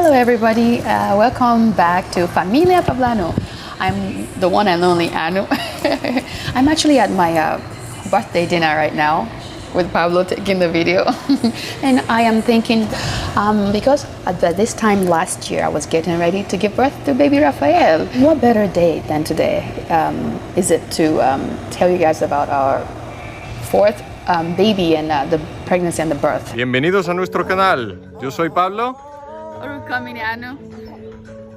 Hello everybody, welcome back to Familia Pablanu. I'm the one and only Anu. I'm actually at my birthday dinner right now with Pablo taking the video. And I am thinking, because at this time last year I was getting ready to give birth to baby Rafael. What better day than today is it to tell you guys about our fourth baby and the pregnancy and the birth. Bienvenidos a nuestro canal. Yo soy Pablo.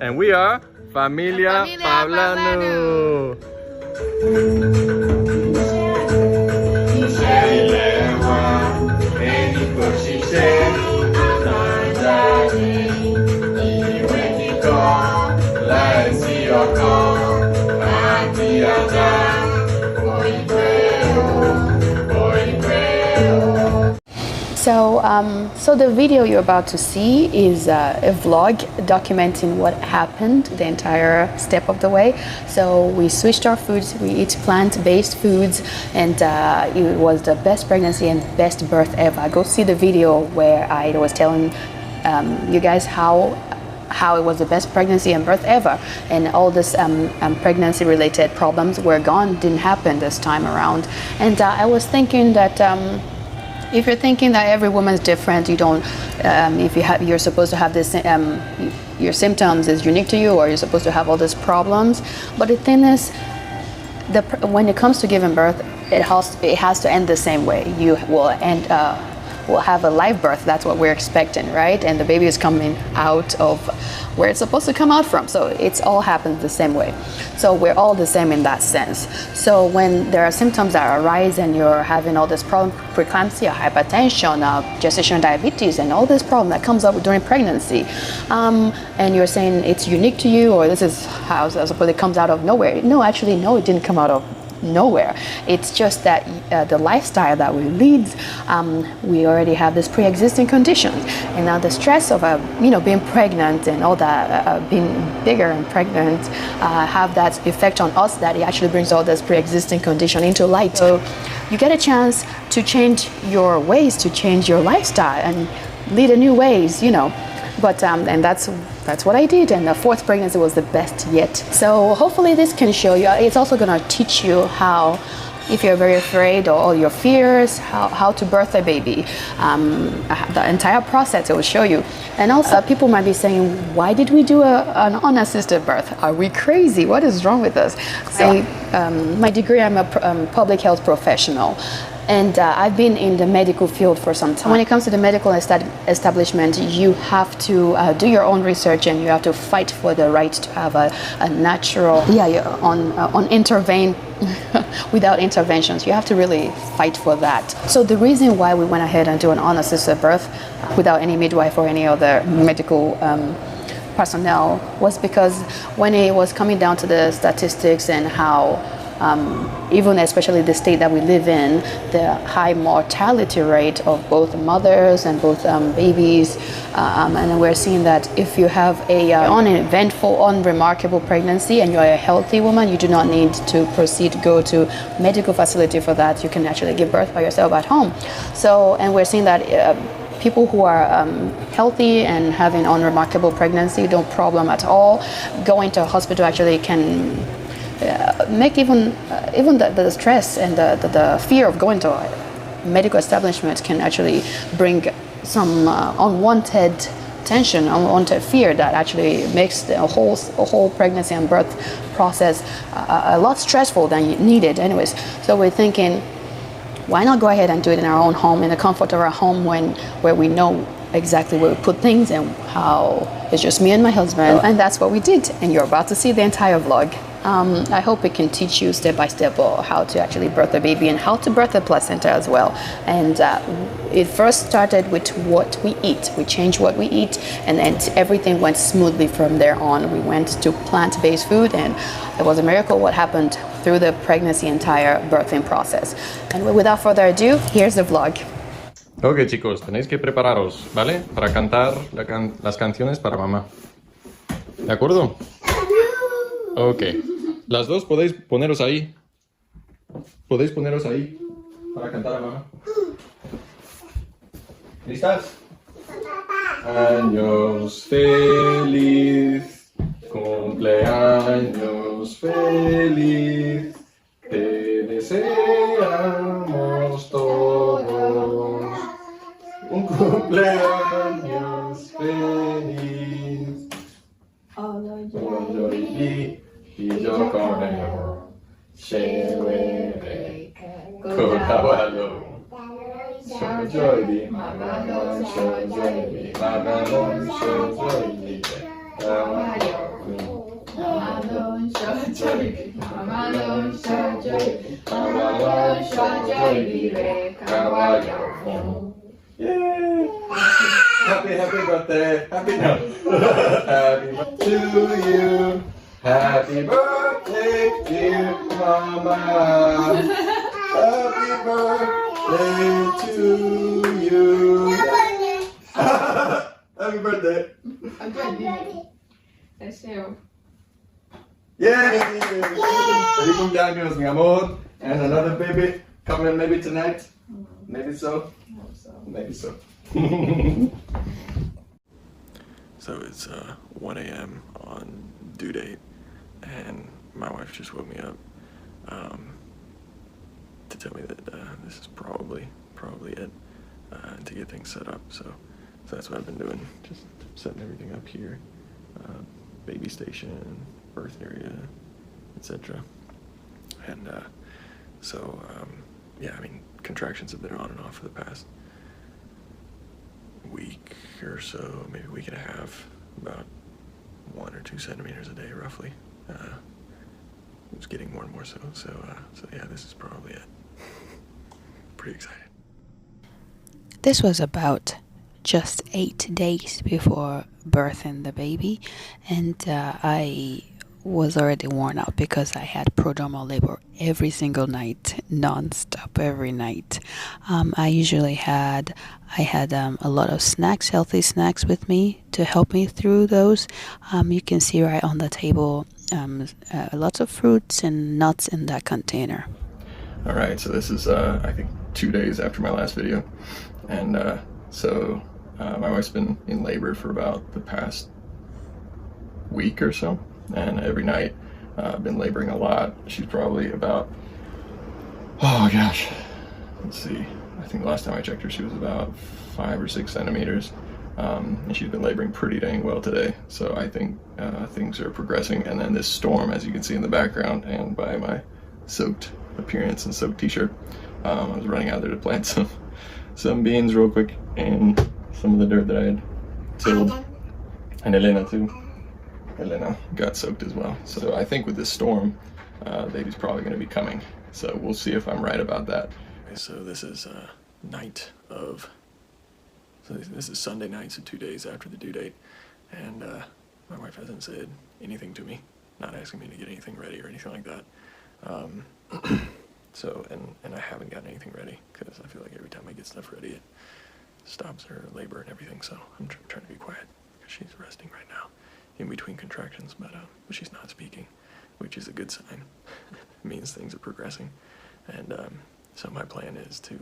And we are Familia Pablanu. So the video you're about to see is a vlog documenting what happened the entire step of the way. So we switched our foods, we eat plant-based foods, and it was the best pregnancy and best birth ever. Go see the video where I was telling you guys how it was the best pregnancy and birth ever, and all this pregnancy related problems were gone, didn't happen this time around. And I was thinking that if you're thinking that every woman's different, you don't, you're supposed to have this, your symptoms is unique to you, or you're supposed to have all these problems. But the thing is, when it comes to giving birth, it has to end the same way. You will end, will have a live birth. That's what we're expecting, right? And the baby is coming out of where it's supposed to come out from. So it's all happens the same way. So we're all the same in that sense. So when there are symptoms that arise and you're having all this problem, preeclampsia, hypertension, gestational diabetes, and all this problem that comes up during pregnancy, and you're saying it's unique to you, or this is how I suppose it comes out of nowhere. No, actually, no, it didn't come out of nowhere. It's just that the lifestyle that we lead, we already have this pre-existing conditions, and now the stress of being pregnant and all that, being bigger and pregnant, have that effect on us that it actually brings all this pre-existing condition into light. So you get a chance to change your ways, to change your lifestyle and lead a new ways, But and that's what I did, and the fourth pregnancy was the best yet. So hopefully this can show you. It's also going to teach you how, if you're very afraid, or all your fears, how to birth a baby. The entire process it will show you. And also people might be saying, why did we do an unassisted birth? Are we crazy? What is wrong with us? So, my degree, I'm a public health professional. And I've been in the medical field for some time. When it comes to the medical establishment, you have to do your own research, and you have to fight for the right to have a natural, on intervene without interventions. You have to really fight for that. So the reason why we went ahead and do an unassisted birth without any midwife or any other medical personnel was because when it was coming down to the statistics and how even especially the state that we live in, the high mortality rate of both mothers and both babies, and we're seeing that if you have a uneventful, unremarkable pregnancy and you're a healthy woman, you do not need to go to medical facility for that. You can actually give birth by yourself at home. So, and we're seeing that people who are healthy and having unremarkable pregnancy, no problem at all. Going to a hospital actually can make even the stress and the fear of going to a medical establishment can actually bring some unwanted tension, unwanted fear that actually makes the whole pregnancy and birth process a lot stressful than needed anyways. So we're thinking, why not go ahead and do it in our own home, in the comfort of our home, where we know exactly where we put things and how it's just me and my husband. And that's what we did, and you're about to see the entire vlog. I hope it can teach you step by step how to actually birth a baby and how to birth a placenta as well. And it first started with what we eat. We changed what we eat, and then everything went smoothly from there on. We went to plant-based food, and it was a miracle what happened through the pregnancy entire birthing process. And without further ado, here's the vlog. Ok, chicos, tenéis que prepararos, ¿vale? Para cantar las canciones para mamá. ¿De acuerdo? Ok. Las dos podéis poneros ahí. Podéis poneros ahí para cantar a mamá. ¿Listas? Años feliz, cumpleaños feliz, te deseamos todos un cumpleaños feliz. Y yo conejo, chévere, con caballo. Joy, Mamalon, Joy, Mamalon, Joy, Mamalon, Joy, Mamalon, Joy, Mamalon, Joy, caballo. Yay! Happy birthday! Happy birthday to you! Happy birthday, dear Mama! Happy birthday to you! Happy birthday! Deseo. Yay! Feliz cumpleaños, mi amor! And another baby coming maybe tonight? Maybe so? Maybe so. So it's 1 a.m. on due date, and my wife just woke me up to tell me that this is probably it to get things set up. So that's what I've been doing, just setting everything up here, baby station, birth area, etc. And yeah, I mean, contractions have been on and off for the past week or so, maybe a week and a half, about 1 or 2 centimeters a day, roughly. It's getting more and more so. So yeah, this is probably it. Pretty excited. This was about just 8 days before birthing the baby, and I was already worn out because I had prodromal labor every single night, non-stop every night. I had a lot of snacks, healthy snacks with me to help me through those. You can see right on the table lots of fruits and nuts in that container. All right, so this is I think 2 days after my last video, and my wife's been in labor for about the past week or so, and every night I've been laboring a lot. She's probably about, oh gosh, let's see, I think the last time I checked her she was about 5 or 6 centimeters, and she's been laboring pretty dang well today. So I think things are progressing. And then this storm, as you can see in the background and by my soaked appearance and soaked t-shirt, I was running out there to plant some beans real quick and some of the dirt that I had tilled, and Elena too. Elena got soaked as well. So I think with this storm, baby's probably going to be coming. So we'll see if I'm right about that. So this is this is Sunday night, so 2 days after the due date, and my wife hasn't said anything to me, not asking me to get anything ready or anything like that. And I haven't gotten anything ready because I feel like every time I get stuff ready, it stops her labor and everything. So I'm trying to be quiet because she's resting right now in between contractions, but she's not speaking, which is a good sign. It means things are progressing. And so my plan is to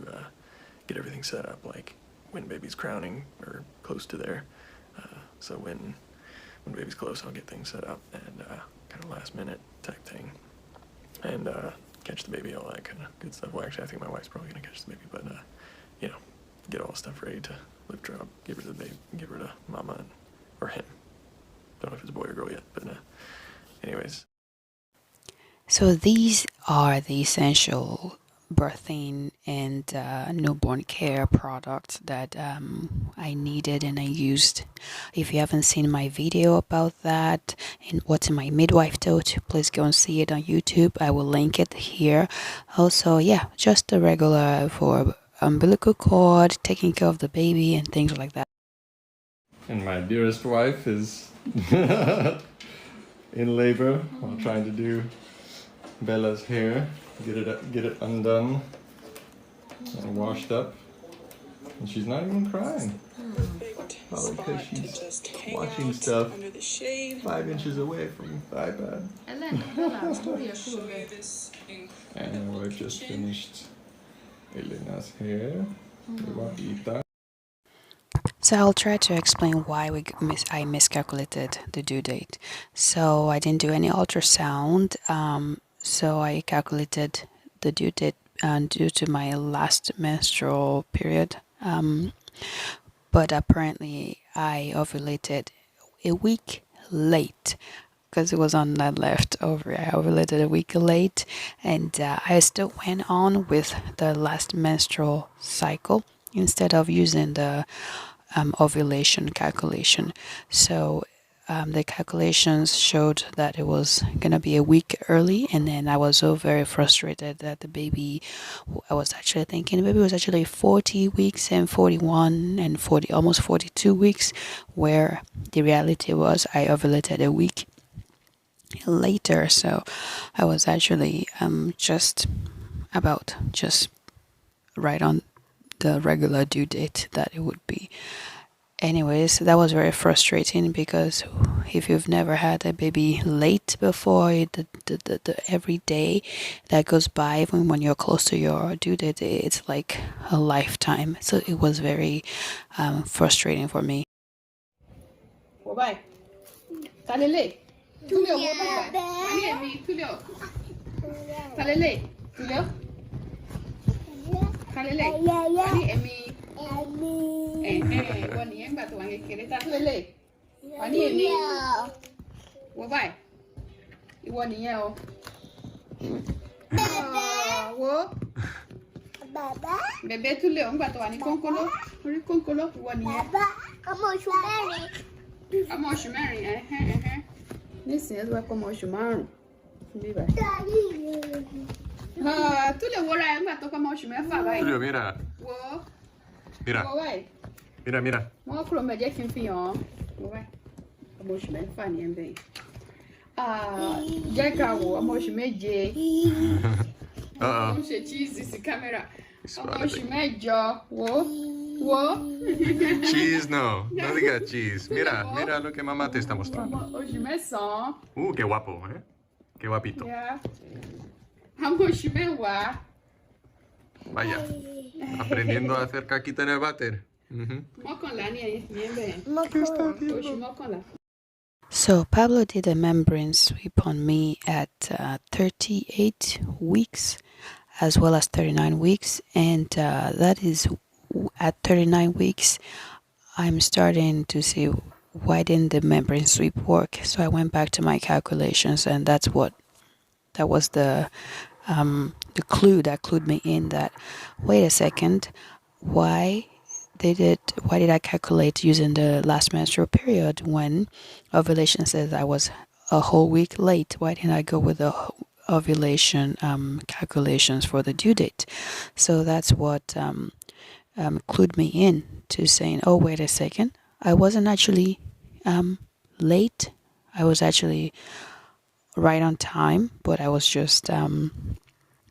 get everything set up, like when baby's crowning or close to there. So when baby's close, I'll get things set up and kind of last minute type thing, and catch the baby, all that kind of good stuff. Well, actually, I think my wife's probably gonna catch the baby, but you know, get all the stuff ready to lift her up, give her to the baby, give her to mama or him. Don't know if it's a boy or girl yet, but anyways. So these are the essential birthing and newborn care products that I needed and I used. If you haven't seen my video about that and what's in my midwife tote, please go and see it on YouTube. I will link it here. Also, yeah, just the regular for umbilical cord, taking care of the baby and things like that. And my dearest wife is in labor while trying to do Bella's hair, get it undone and washed up, and she's not even crying. Probably because she's watching stuff 5 inches away from the iPad. And my wife just finished Elena's hair. So I'll try to explain why I miscalculated the due date. So I didn't do any ultrasound. So I calculated the due date due to my last menstrual period. But apparently I ovulated a week late because it was on that leftover. I ovulated a week late, and I still went on with the last menstrual cycle instead of using the ovulation calculation. So the calculations showed that it was gonna be a week early, and then I was so very frustrated that the baby, I was actually thinking the baby was actually 40 weeks and 41 and 40, almost 42 weeks, where the reality was I ovulated a week later. So I was actually just right on the regular due date that it would be. Anyways, that was very frustrating because if you've never had a baby late before, the every day that goes by, even when you're close to your due date, it's like a lifetime. So it was very frustrating for me. Bye. Talele. Tulio. Tulio. Talele. Tulio. Talele. Emi. Wani yang batu wangi kiri tak lele. Wani ini. Wabai. Wani ya o. Wo. Bebe tu le orang batu wani kongkolo. Wani kongkolo wani ya. Kamu shumari. Kamu shumari. Nisi ya kamu shumari. Biba. Tu le wora yang batu kamu shumari fa bai. Tulio, mira. Wo. Mira. Mira, mira. Mo kuro me je kin fi on. Wo bai. Kamu shumari fa ni en be. Jẹ́ ká wo ọmọ oṣù méje. Ó ń ṣe cheese sí kámẹ́rà. Ọmọ oṣù mẹ́jọ. Wo. Cheese no diga cheese. Mira, mira lo que mamá te está mostrando. Ọmọ oṣù mẹ́sàn-án. Qué guapo, ¿eh? Qué guapito. Ọmọ oṣù mẹ́wàá. Vaya, aprendiendo a hacer caquita en el váter. Mọ́kànlá ni ẹ̀yìn bẹ́ẹ̀. Oṣù mọ́kànlá. So Pablo did a membrane sweep on me at 38 weeks as well as 39 weeks, and that is at 39 weeks I'm starting to see why didn't the membrane sweep work. So I went back to my calculations, and that was the clue that clued me in that, wait a second, why did I calculate using the last menstrual period when ovulation says I was a whole week late? Why didn't I go with the ovulation calculations for the due date? So that's what clued me in to saying, oh, wait a second, I wasn't actually late. I was actually right on time, but I was just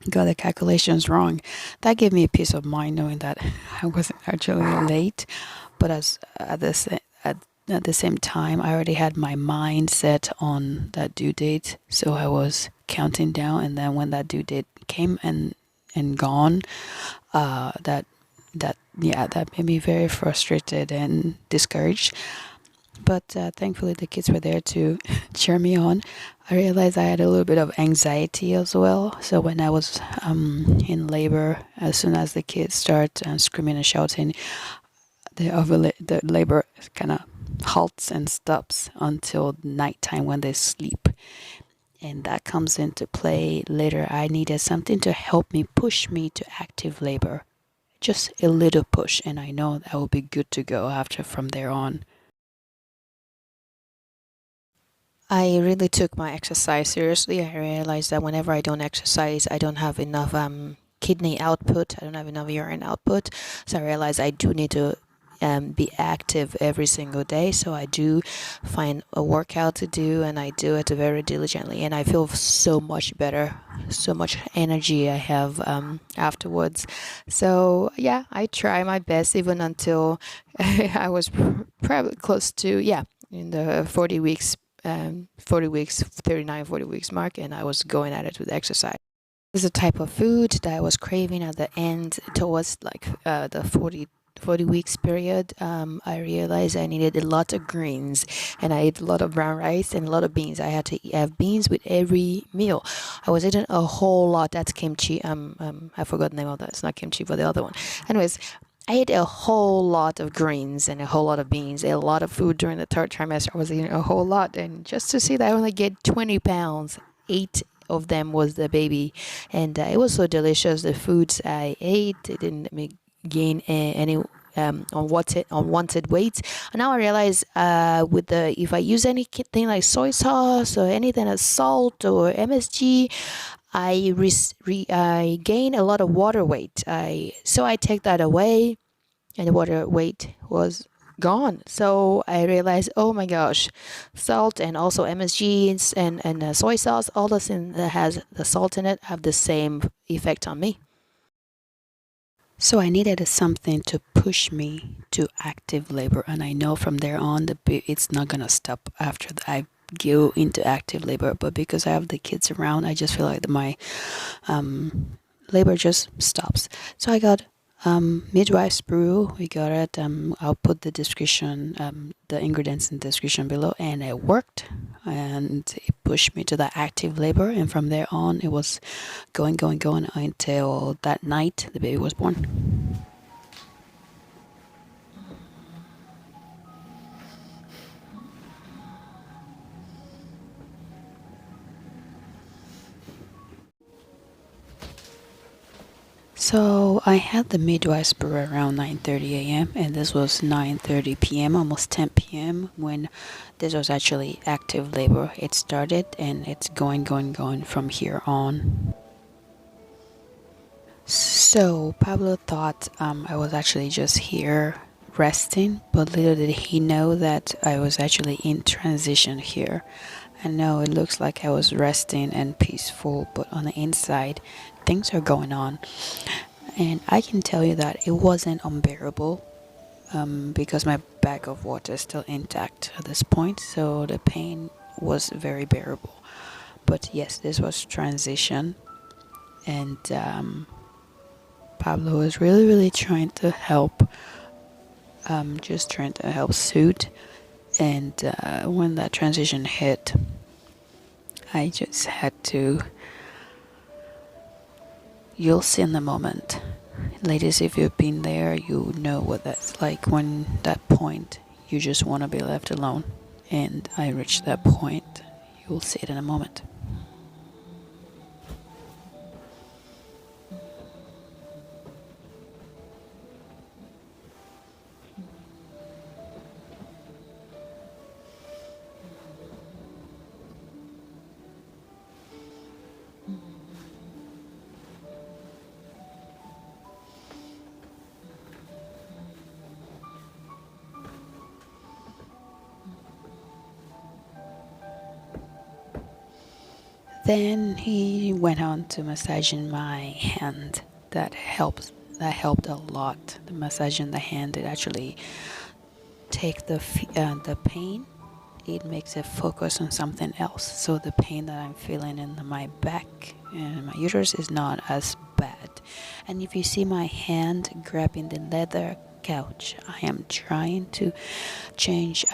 got the calculations wrong. That gave me a peace of mind knowing that I wasn't actually late, but at the same time I already had my mind set on that due date, so I was counting down, and then when that due date came and gone, that made me very frustrated and discouraged. But thankfully the kids were there to cheer me on. I realized I had a little bit of anxiety as well. So when I was in labor, as soon as the kids start screaming and shouting, the labor kind of halts and stops until nighttime when they sleep. And that comes into play later. I needed something to help me, push me to active labor. Just a little push, and I know that will be good to go from there on. I really took my exercise seriously. I realized that whenever I don't exercise, I don't have enough kidney output. I don't have enough urine output. So I realized I do need to be active every single day. So I do find a workout to do, and I do it very diligently. And I feel so much better, so much energy I have afterwards. So yeah, I try my best even until I was probably close to, in the 40 weeks 40 weeks mark, and I was going at it with exercise. It's a type of food that I was craving at the end towards like the 40 weeks period, I realized I needed a lot of greens, and I ate a lot of brown rice and a lot of beans. I had to have beans with every meal. I was eating a whole lot. That's kimchi. I forgot the name of that. It's not kimchi, but the other one. Anyways, I ate a whole lot of greens and a whole lot of beans, a lot of food during the third trimester. I was eating a whole lot, and just to see that I only get 20 pounds, 8 of them was the baby, and it was so delicious. The foods I ate, it didn't make gain any unwanted weight. And now I realize with the if I use anything like soy sauce or anything like salt or MSG, I gain a lot of water weight. So I take that away, and the water weight was gone. So I realized, oh my gosh, salt and also MSG and soy sauce, all the things that has the salt in it have the same effect on me. So I needed something to push me to active labor, and I know from there on it's not gonna stop after I go into active labor. But because I have the kids around, I just feel like my labor just stops. So I got Midwife's Brew. We got it. I'll put the description, the ingredients in the description below, and it worked, and it pushed me to the active labor. And from there on, it was going until that night the baby was born. So I had the midwife's brew around 9:30 a.m. and this was 9:30 p.m., almost 10 p.m. when this was actually active labor. It started and it's going from here on. So Pablo thought I was actually just here resting, but little did he know that I was actually in transition here. I know it looks like I was resting and peaceful, but on the inside, things are going on. And I can tell you that it wasn't unbearable because my bag of water is still intact at this point, so the pain was very bearable. But yes, this was transition, and Pablo was really trying to help, just trying to help soothe. And when that transition hit, I just had to. You'll see in the moment. Ladies, if you've been there, you know what that's like. When that point, you just want to be left alone. And I reached that point. You'll see it in a moment. Then he went on to massaging my hand. That helped. That helped a lot. The massaging the hand, it actually take the pain. It makes it focus on something else. So the pain that I'm feeling in my back and my uterus is not as bad. And if you see my hand grabbing the leather couch, I am trying to change,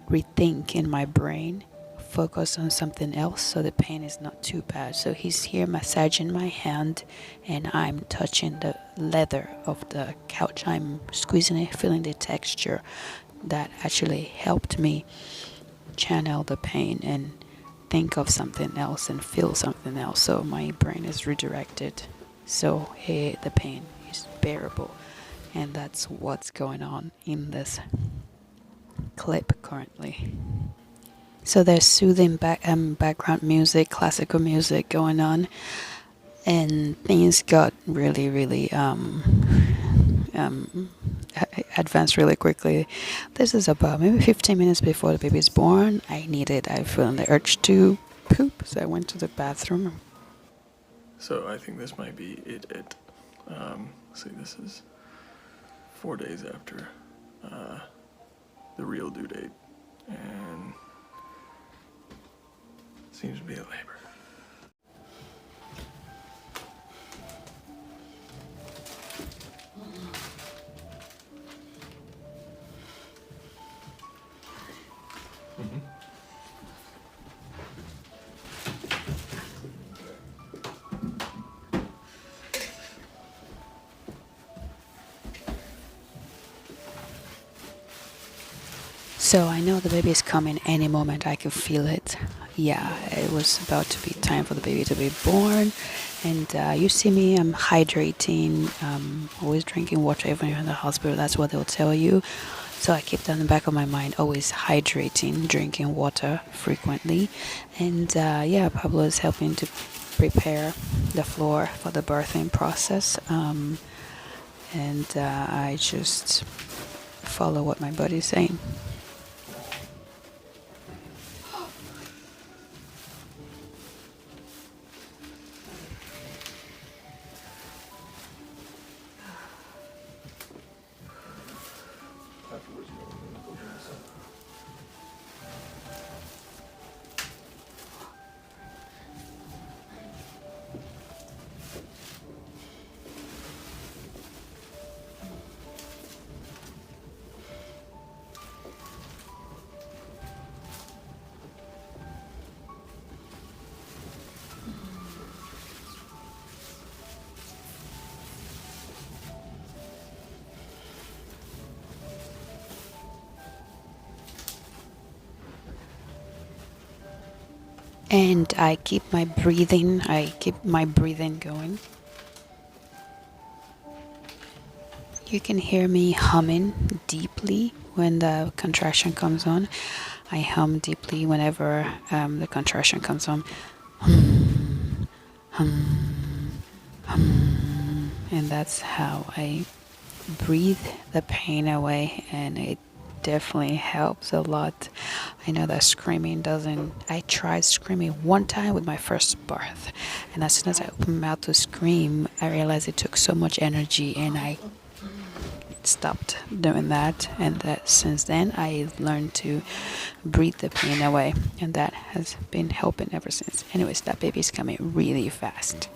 rethink in my brain, focus on something else so the pain is not too bad. So he's here massaging my hand and I'm touching the leather of the couch. I'm squeezing it, feeling the texture. That actually helped me channel the pain and think of something else and feel something else. So my brain is redirected. So the pain is bearable. And that's what's going on in this clip currently. So there's soothing background music, classical music going on, and things got really advanced really quickly. This is about maybe 15 minutes before the baby's born. I feeling the urge to poop, so I went to the bathroom. So I think this might be it. See, this is 4 days after the real due date, and seems to be a labor. So I know the baby is coming any moment. I can feel it. Yeah, it was about to be time for the baby to be born. And you see me, I'm hydrating, always drinking water even in the hospital. That's what they'll tell you. So I keep that in the back of my mind, always hydrating, drinking water frequently. And yeah, Pablo is helping to prepare the floor for the birthing process. And I just follow what my body's saying. And I keep my breathing going. You can hear me humming deeply when the contraction comes on. I hum deeply whenever the contraction comes on. And that's how I breathe the pain away, and it definitely helps a lot. I know that screaming doesn't. I tried screaming one time with my first birth, and as soon as I opened my mouth to scream, I realized it took so much energy, and I stopped doing that. And that since then I learned to breathe the pain away, and that has been helping ever since. Anyways, that baby's coming really fast.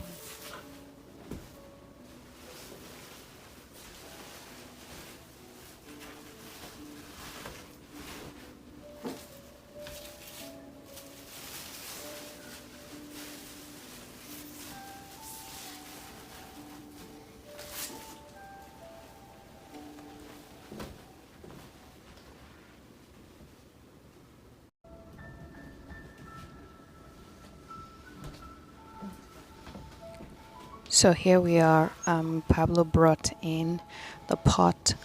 So here we are. Pablo brought in the pot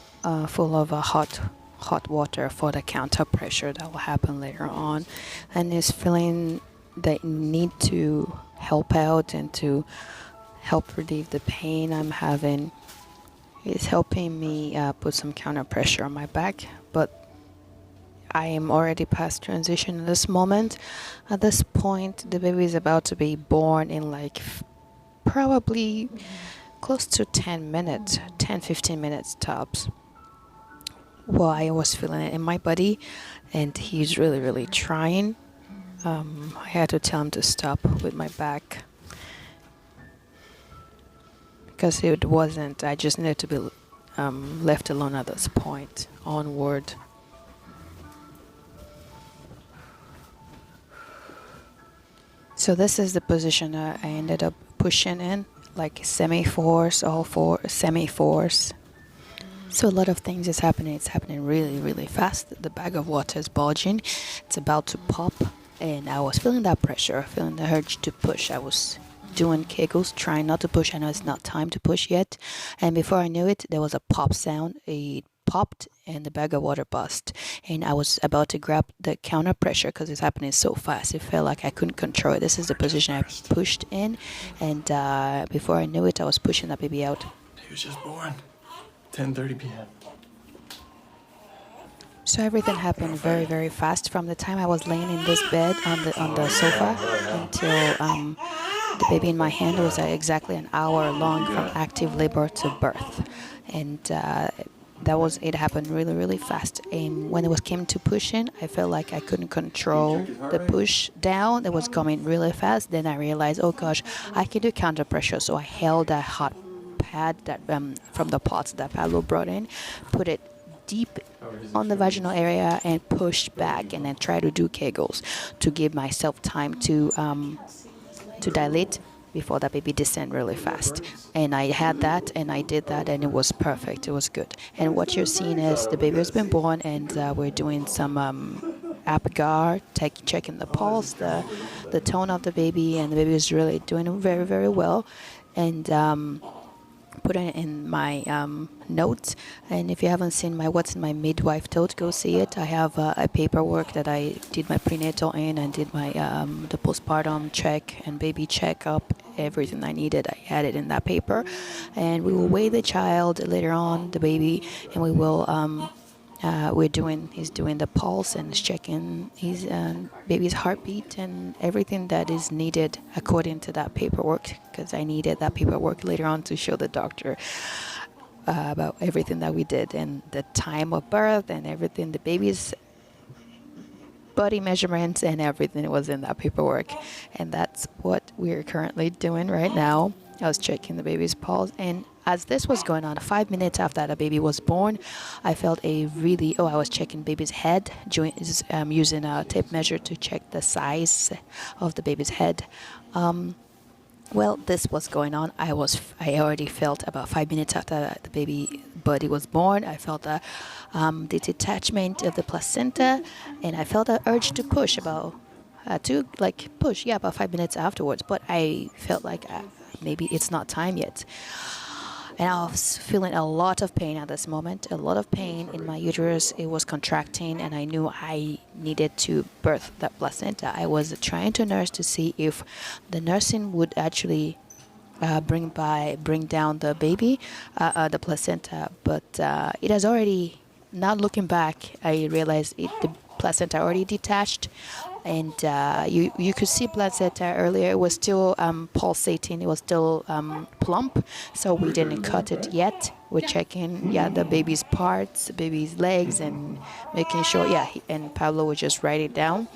full of hot water for the counter pressure that will happen later on, and is feeling the need to help out and to help relieve the pain I'm having. It's helping me put some counter pressure on my back, but I am already past transition in this moment. At this point, the baby is about to be born in like probably close to 10 minutes, 10-15 minutes tops. Well, I was feeling it in my body, and he's really trying. I had to tell him to stop with my back because it wasn't. I just needed to be left alone at this point onward. So this is the position I ended up pushing in, like semi-force, semi-force. So a lot of things is happening. It's happening really fast. The bag of water is bulging. It's about to pop, and I was feeling that pressure, feeling the urge to push. I was doing kegels, trying not to push. I know it's not time to push yet. And before I knew it, there was a pop sound. It popped and the bag of water burst, and I was about to grab the counter pressure because it's happening so fast. It felt like I couldn't control it. This is the position I pushed in, and before I knew it, I was pushing that baby out. He was just born. 10:30 p.m. So everything happened very fast from the time I was laying in this bed on the sofa until the baby in my hand. It was exactly an hour long from active labor to birth, and it happened really fast. And when it came to pushing, I felt like I couldn't control the push down. It was coming really fast. Then I realized, oh gosh, I can do counter pressure. So I held that hot pad that from the pots that Pablo brought in, put it deep on the vaginal area and push back, and then try to do kegels to give myself time to dilate before that baby descend really fast. And I had that, and I did that, and it was perfect. It was good. And what you're seeing is the baby has been born, and we're doing some Apgar, checking the pulse, the tone of the baby, and the baby is really doing very, very well. And put it in my notes. And if you haven't seen my What's in My Midwife Tote, go see it. I have a paperwork that I did my prenatal in, and did my the postpartum check and baby checkup. Everything I needed, I had it in that paper. And we will weigh the child later on, the baby, and we will he's doing the pulse and checking his baby's heartbeat and everything that is needed according to that paperwork, because I needed that paperwork later on to show the doctor about everything that we did, and the time of birth and everything, the baby's body measurements and everything was in that paperwork. And that's what we're currently doing right now. I was checking the baby's pulse, and as this was going on, 5 minutes after the baby was born, I felt I was checking baby's head, using a tape measure to check the size of the baby's head. Well, this was going on. I already felt about 5 minutes after the baby body was born, I felt the detachment of the placenta, and I felt the urge to push about 5 minutes afterwards. But I felt like maybe it's not time yet. And I was feeling a lot of pain at this moment, a lot of pain in my uterus. It was contracting, and I knew I needed to birth that placenta. I was trying to nurse to see if the nursing would actually bring down the baby, the placenta. But it has already, not looking back, I realized the placenta already detached. And you could see placenta earlier. It was still pulsating. It was still plump. So we didn't cut it yet. We're checking, the baby's parts, the baby's legs, and making sure, and Pablo would just write it down.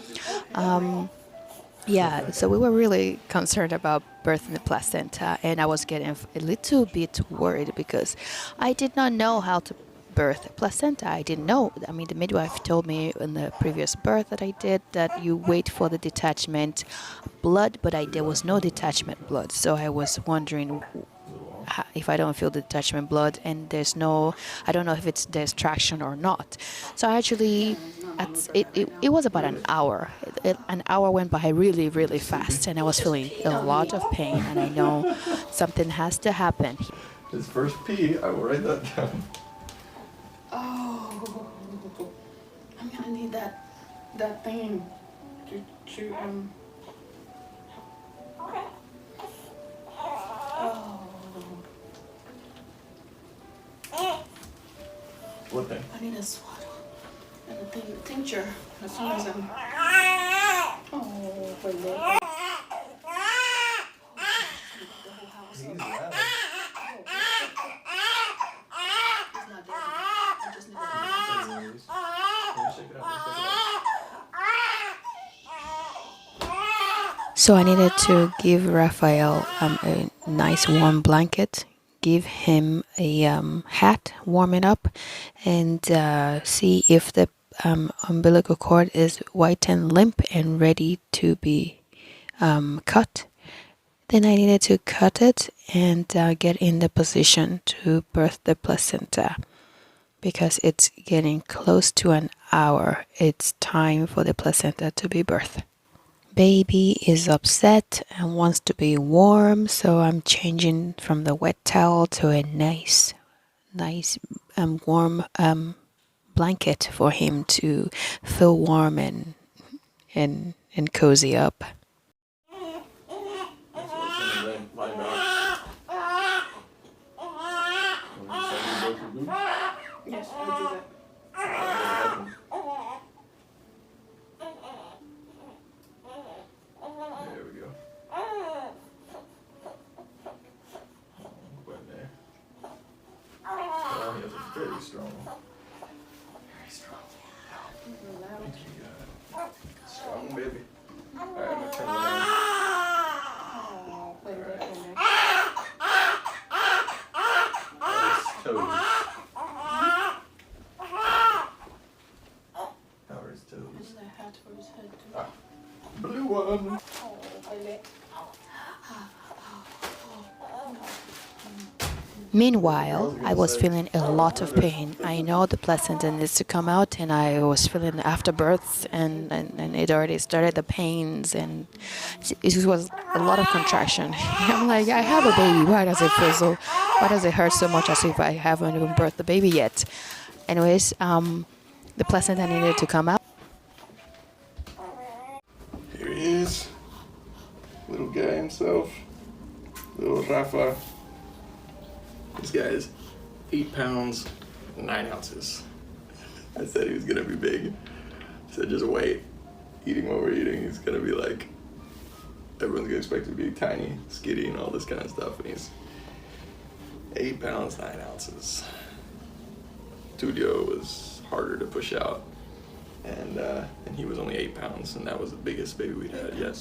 So we were really concerned about birthing the placenta, and I was getting a little bit worried because I did not know how to birth placenta. I didn't know. I mean, the midwife told me in the previous birth that I did that you wait for the detachment blood, but there was no detachment blood. So I was wondering if I don't feel the detachment blood, and I don't know if there's traction or not. So actually, it was about an hour. An hour went by really, really fast, and I was feeling a lot of pain, and I know something has to happen. His first pee, I will write that down. Oh, I'm gonna need that thing to What thing? I need a swaddle and a tincture as soon as I'm. Oh, wait, wait. The whole house. He's loud. He's not dead. I just need that. Shake it out. So I needed to give Raphael a nice warm blanket, give him a hat, warm it up, and see if the umbilical cord is white and limp and ready to be cut. Then I needed to cut it and get in the position to birth the placenta, because it's getting close to an hour. It's time for the placenta to be birthed. Baby is upset and wants to be warm, so I'm changing from the wet towel to a nice warm blanket for him to feel warm and cozy up. Yes, I'll do that. There we go. Put in there. Oh, he has a very strong. Very strong. Thank you, God. Strong baby. Alright, I'm gonna turn it around. Oh, wait, wait, wait. His toes. Ah, blue one. Meanwhile, I was feeling a lot of pain. I know the placenta needs to come out, and I was feeling afterbirth, and it already started, the pains, and it was a lot of contraction. I'm like, I have a baby. Why does it feel so? Why does it hurt so much as if I haven't even birthed the baby yet? Anyways, the placenta needed to come out. Here he is. Little guy himself. Little Rafa. This guy is 8 pounds, 9 ounces. I said he was gonna be big. I said just wait. Eating what we're eating, he's gonna be like, everyone's gonna expect him to be tiny, skinny, and all this kind of stuff. And he's 8 pounds, 9 ounces. Tulio was harder to push out. And he was only 8 pounds, and that was the biggest baby we'd had yet.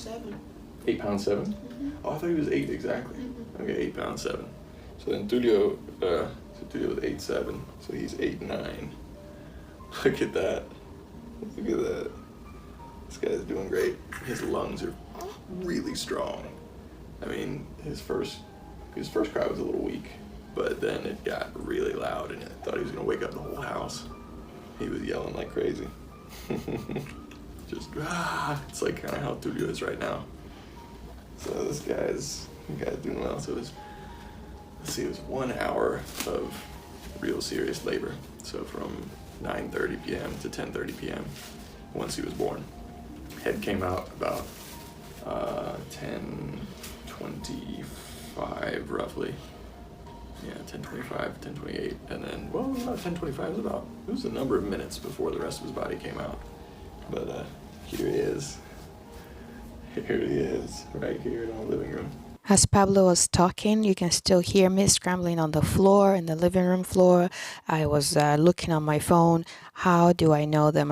8 pounds 7? Mm-hmm. Oh, I thought he was 8 exactly. Mm-hmm. Okay, 8 pounds 7. So then Tulio was 8'7", so he's 8'9". Look at that. Look at that. This guy's doing great. His lungs are really strong. I mean, his first cry was a little weak, but then it got really loud, and I thought he was gonna wake up the whole house. He was yelling like crazy. Just it's like kind of how Tulio is right now. So this guy's doing well. So it was 1 hour of real serious labor. So from 9:30 p.m. to 10:30 p.m. once he was born. Head came out about 10:25 roughly. Yeah, 10:25, 10:28, and then, well, about 10:25 it was a number of minutes before the rest of his body came out. But here he is. Here he is, right here in our living room. As Pablo was talking, you can still hear me scrambling on the floor, in the living room floor. I was looking on my phone. How do I know that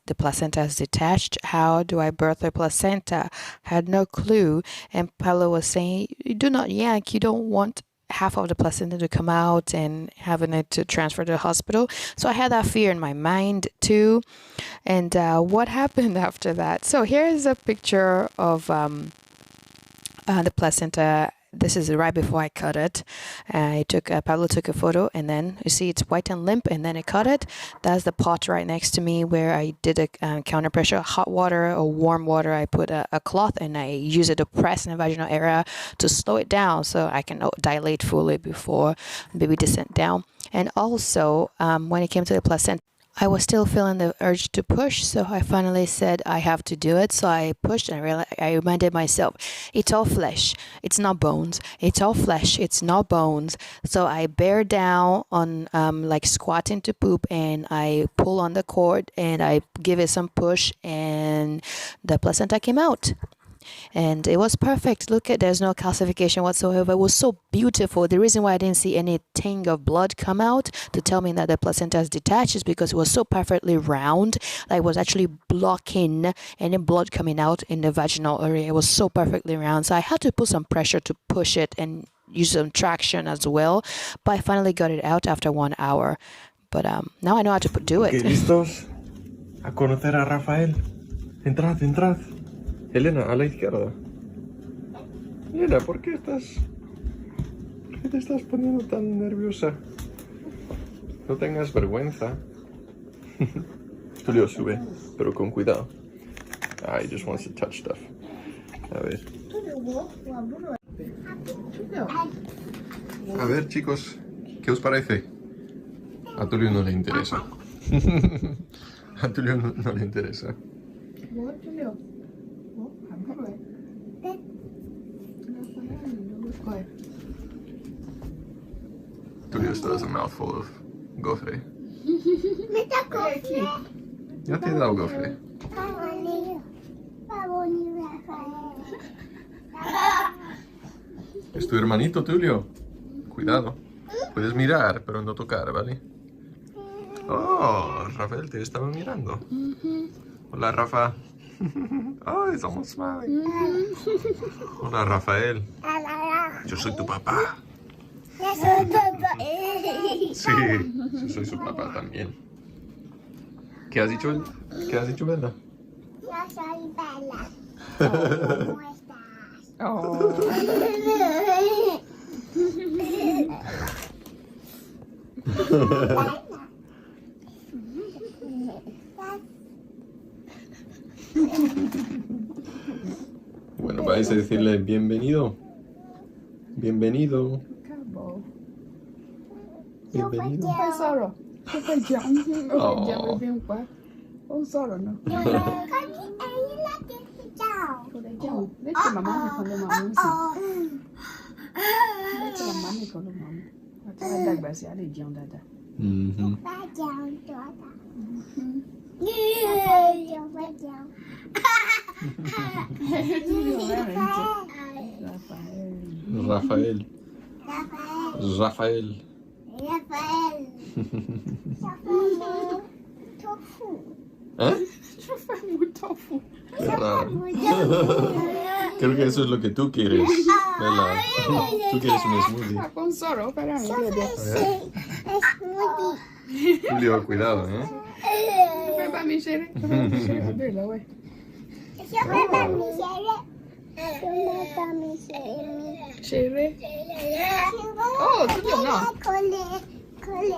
the placenta is detached? How do I birth a placenta? Had no clue. And Pablo was saying, do not yank. You don't want half of the placenta to come out and having it to transfer to the hospital. So I had that fear in my mind too. And what happened after that? So here is a picture of the placenta. This is right before I cut it. Pablo took a photo, and then you see it's white and limp, and then I cut it. That's the pot right next to me where I did a counter pressure, hot water or warm water. I put a cloth, and I use it to press in the vaginal area to slow it down so I can dilate fully before baby descent down. And also, when it came to the placenta, I was still feeling the urge to push, so I finally said I have to do it. So I pushed, and I reminded myself, it's all flesh, it's not bones. It's all flesh, it's not bones. So I bear down on like squatting to poop, and I pull on the cord, and I give it some push, and the placenta came out. And it was perfect. Look at, there's no calcification whatsoever. It was so beautiful. The reason why I didn't see any ting of blood come out to tell me that the placenta is detached is because it was so perfectly round that it was actually blocking any blood coming out in the vaginal area. It was so perfectly round. So I had to put some pressure to push it and use some traction as well. But I finally got it out after 1 hour. But now I know how to do it. Okay, ¿listos? A conocer a Rafael. Entrad, entrad. Elena, a la izquierda. Elena, ¿por qué te estás poniendo tan nerviosa? No tengas vergüenza. Tulio, sube, pero con cuidado. He just wants to touch stuff. A ver, chicos, ¿qué os parece? A Tulio no le interesa. A Tulio no le interesa. Tulio still has a mouthful of gofre. Ya te he dado gofre. Es tu hermanito, Tulio. Cuidado. Puedes mirar, pero no tocar, ¿vale? Oh, Rafael te estaba mirando. Hola, Rafa. Ay, somos smiling. Hola, Rafael. Yo soy tu papá. Sí, yo soy su papá también. ¿Qué has dicho, Bella? soy Bella. ¿Cómo estás? Oh. Bueno, vais a decirle bienvenido. Bienvenido. Bienvenido. Fai sọ̀rọ̀. Ó fẹ́ jẹun. Ó fẹ́ jẹun ebi ń pa. Ó ń sọ̀rọ̀ náà. Ẹyin láti fi jà ọ́. Kò lè jẹun. Lẹ́tì màmá nìkan ló máa ń sìn. Lẹ́tì màmá nìkan ló máa ń mú. Àti wọ́n dàgbà sí, a lè jẹun dáadáa. Bá jẹun tọ́ta. Yóò fẹ́ jẹun. Rafael. Rafael. Rafael. Rafael. Tofu. ¿Eh? Rafael muy tofu. Qué raro. Creo que eso es lo que tú quieres, Bella. Tú quieres un smoothie. Ó ń sọ̀rọ̀, ó fẹ́ràn mi lóde. Smoothie. Julio, cuidado, ¿eh? Ó fẹ́ bá mi ṣeré. Ó fẹ́ bá mi ṣeré. Ó bèrè lọ́wọ́ ẹ̀. Yo me da mi cere. Yo me da mi cere. Ṣeré. Oh, Tulio náà. Cole. Cole.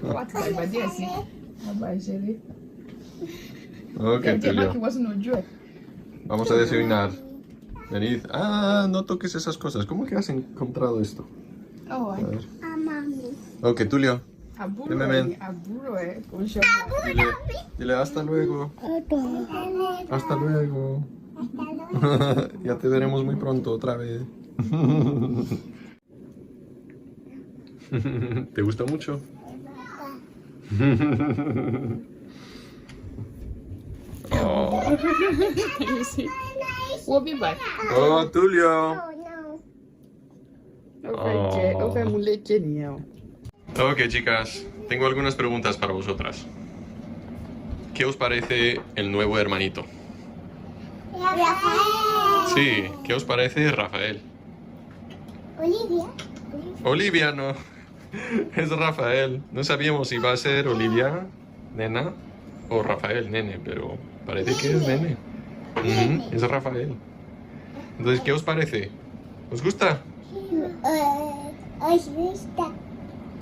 Ó wá ti dàgbà díẹ̀ sí. Àgbà ìṣeré. Ok, Ẹ̀jẹ̀ má kí Julio. wọ́n sínú ojú ẹ̀. Vamos a desayunar. Venid. Ah, no toques esas cosas. ¿Cómo que has encontrado esto? Oh, A ver. A mami. Ok, Tulio. àbúrò Dime, ẹ̀ men. ni àbúrò ẹ̀ kò ń ṣe ọmọ ẹ̀. Dile, dile hasta luego. Hasta luego. Ya te veremos muy pronto otra vez. ¿Te gusta mucho? Oh, Sí. We'll be back. oh Tulio. Oh no. Ó fẹ́ mu léche nìyẹn o. Ok, chicas, tengo algunas preguntas para vosotras. ¿Qué os parece el nuevo hermanito? Rafael. Sí, ¿qué os parece Rafael? Olivia. Olivia no, es Rafael. No sabíamos si va a ser Olivia, nena, o Rafael, nene, pero parece que es nene. Ujú, es Rafael. Entonces, ¿qué os parece? ¿Os gusta? ¿Os gusta?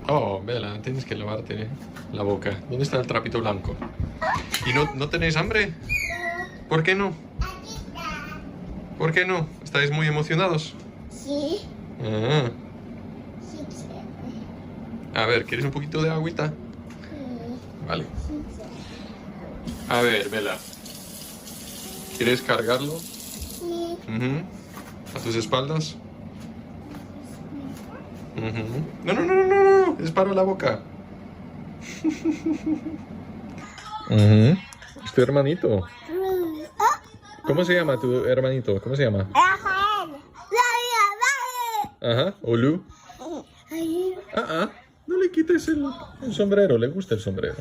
Oh, Bella, tienes que lavarte la boca. ¿Dónde está el trapito blanco? ¿Y no tenéis hambre? ¿Por qué no? Aquí está. ¿Por qué no? ¿Estáis muy emocionados? Sí. Ah, Sí. a ver, ¿quieres un poquito de agüita? Vale. A ver, Bella. ¿Quieres cargarlo? Sí. Ujú. ¿A tus espaldas? Ujú. No, no, no, no, no, no. Es para la boca. Ujú. Es tu hermanito. ¿Cómo se llama tu hermanito? ¿Cómo se llama? Rafael. Ajá, Olu. No le quites el sombrero, le gusta el sombrero.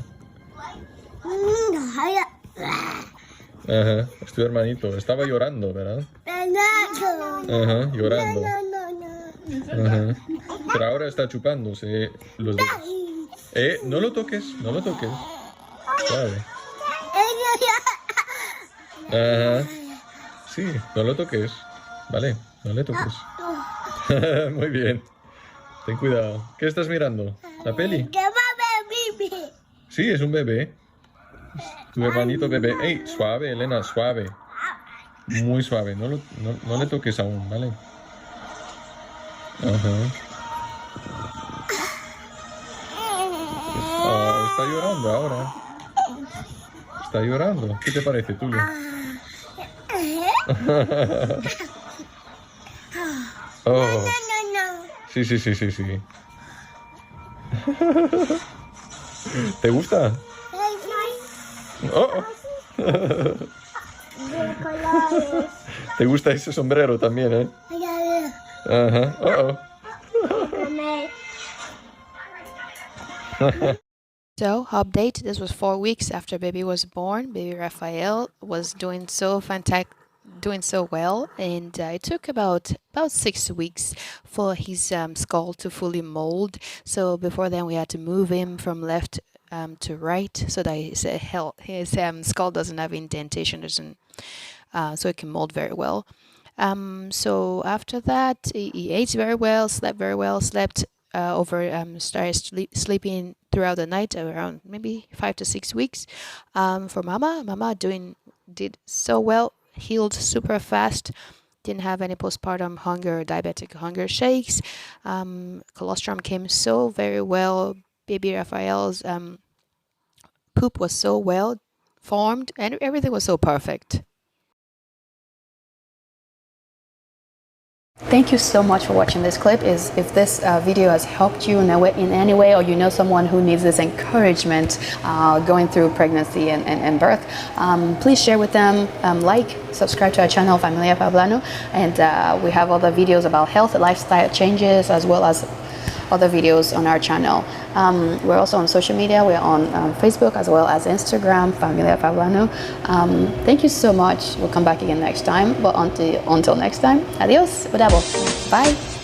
Ajá, es tu hermanito. Estaba llorando, ¿verdad? Ajá, llorando. Ajá. Pero ahora está chupándose los dedos. No lo toques, no lo toques. Suave. Ajá. Sí, no lo toques. Vale, no le toques. Muy bien. Ten cuidado. ¿Qué estás mirando? ¿La peli? Sí, es un bebé. Tu hermanito bebé. ¡Ey! Suave, Elena, suave. Muy suave. No le toques aún, ¿vale? Ajá. Oh, está llorando ahora. Está llorando. ¿Qué te parece, Tulio? Oh. Sí, sí, sí, sí, sí. ¿Te gusta? Oh. ¿Te gusta ese sombrero también, eh? Ajá. Oh. So, update, this was 4 weeks after baby was born. Baby Raphael was doing so fantastic, doing so well, and it took about 6 weeks for his skull to fully mold. So before then we had to move him from left to write, so that his skull doesn't have indentation, doesn't so it can mold very well. So after that, he ate very well, slept very well, slept started sleeping throughout the night around maybe 5 to 6 weeks. For Mama did so well, healed super fast. Didn't have any postpartum hunger, diabetic hunger shakes. Colostrum came so very well. Baby Raphael's poop was so well formed, and everything was so perfect. Thank you so much for watching this clip. If this video has helped you in any way, or you know someone who needs this encouragement going through pregnancy and birth, please share with them, subscribe to our channel, Familia Pablanu, and we have other videos about health, lifestyle changes, as well as other videos on our channel. We're also on social media. We're on Facebook as well as Instagram, Familia Pablanu. Thank you so much. We'll come back again next time. But until next time, adios, udabo. Bye.